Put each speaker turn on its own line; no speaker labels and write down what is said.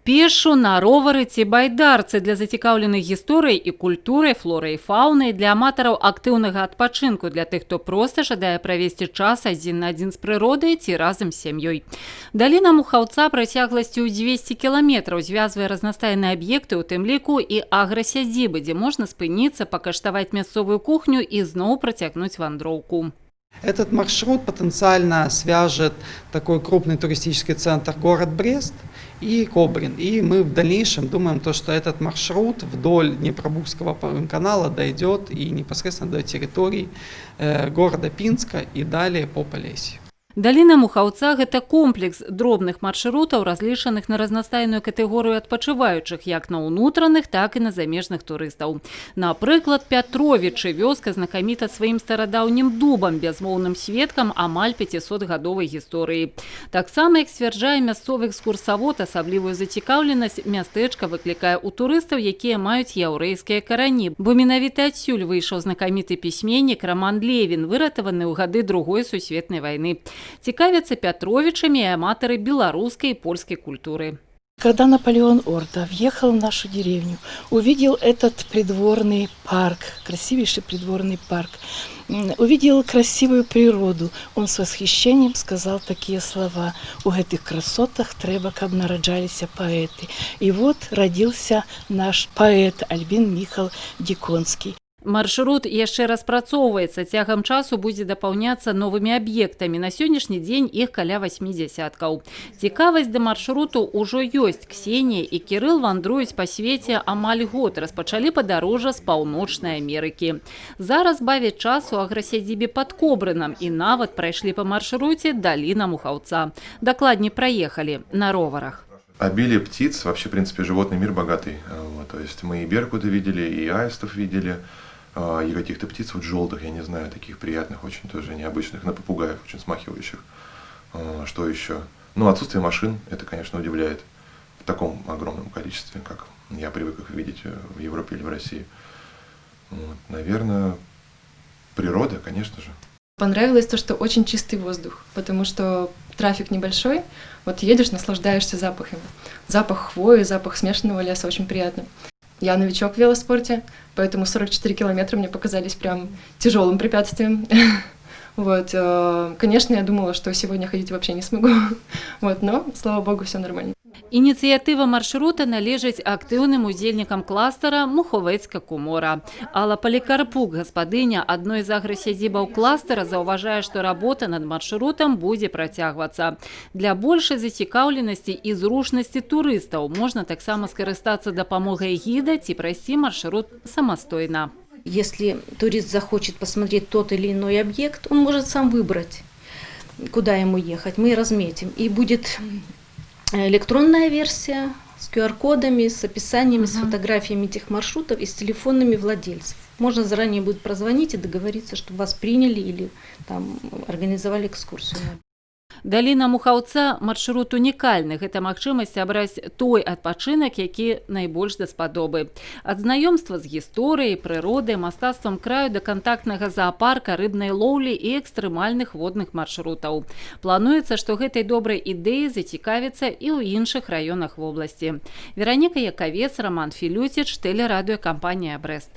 Пешу, на ровары ці байдарцы для зацікаўленых гісторыяй і культурай, флорай і фаунай, для аматараў актыўнага адпачынку, для тых, хто проста жадае правесці час адзін на адзін з прыродай ці разам з сям'ёй. Даліна Мухаўца працягласцю ў 200 кіламетраў звязвае разнастайныя аб'екты, у тым ліку і аграсядзібы, дзе можна спыніцца, пакаштаваць мясцовую кухню і зноў працягнуць вандроўку.
Этот маршрут потенциально свяжет такой крупный туристический центр город Брест и Кобрин. И мы в дальнейшем думаем, что этот маршрут вдоль Днепробурского канала дойдет и непосредственно до территории города Пинска и далее по Полесью.
Даліна Мухаўца – гэта комплекс дробных маршрутаў, разлічаных на разнастайную катэгорыю адпачываючых, як на ўнутраных, так і на замежных турыстаў. Напрыклад, Пятровічы – вёска знакаміта сваім старадаўнім дубам, бязмоўным сведкам амаль 500-гадовай гісторыі. Таксама, як сцвярджае мясцовы экскурсавод, асаблівую зацікаўленасць мястэчка выклікае ў турыстаў, якія маюць яўрэйскія карані, бо менавіта адсюль выйшаў знакаміты пісьменнік Роман Левін, выратаваны ў гады Другой сусветнай вайны. Цікавятся Пятровичами и аматоры белорусской и польской культуры.
Когда Наполеон Орда въехал в нашу деревню, увидел этот придворный парк, красивейший придворный парк, увидел красивую природу, он с восхищением сказал такие слова: «У этих красотах треба, каб нараджаліся поэты». И вот родился наш поэт Альбін Міхал Диконский.
Маршрут яшчэ распрацоўваецца, цягам часу будзе дапаўняцца новымі аб'ектамі. На сённяшні дзень іх каля 8 дзясяткаў. Цікавасць да маршруту ўжо ёсць. Ксенія і Кірыл вандруюць па свеце амаль год, распачалі падарожжа з Паўночнай Амерыкі. Зараз бавяць час у аграсядзібе пад Кобрынам і нават прайшлі па маршруце Даліна Мухаўца. Дакладней, праехалі на роварах.
Обилие птиц, вообще, в принципе, животный мир богатый. То есть мы и беркуты видели, и аистов видели, и каких-то птиц вот желтых, я не знаю, таких приятных, очень тоже необычных, на попугаев, очень смахивающих. Что еще? Ну, отсутствие машин, это, конечно, удивляет в таком огромном количестве, как я привык их видеть в Европе или в России. Вот. Наверное, природа, конечно же.
Понравилось то, что очень чистый воздух, потому что трафик небольшой, вот едешь, наслаждаешься запахами. Запах хвои, запах смешанного леса очень приятно. Я новичок в велоспорте, поэтому 44 километра мне показались прям тяжелым препятствием. Вот, конечно, я думала, что сегодня ходить вообще не смогу, вот, но, слава богу, все нормально.
Ініцыятыва маршрута належыць актыўным удзельнікам кластара Муховецка Кумора. Алла Полікарпук, гаспадыня адной з аграсядзібаў кластара, заўважае, што работа над маршрутам будзе працягвацца. Для большай зацікаўленасці і зручнасці турыстаў можна таксама скарыстацца дапамогай гіда ці прайсці маршрут самастойна.
Если турист захочет посмотреть тот или иной объект, он может сам выбрать, куда ему ехать. Мы разметим. И будет электронная версия с QR-кодами, с описаниями, с фотографиями этих маршрутов и с телефонами владельцев. Можно заранее будет прозвонить и договориться, чтобы вас приняли или там организовали экскурсию.
Даліна Мухаўца – маршрут унікальны. Гэта магчымасць абраць той адпачынак, які найбольш даспадобы. Ад знаёмства з гісторыяй, прыродай, мастацтвам краю да кантактнага заапарка, рыбнай лоўлі і экстрэмальных водных маршрутаў. Плануецца, што гэтай добрай ідэяй зацікавіцца і ў іншых раёнах вобласці. Вераніка Якавец, Роман Філюціч, тэлерадыёкампанія «Брест».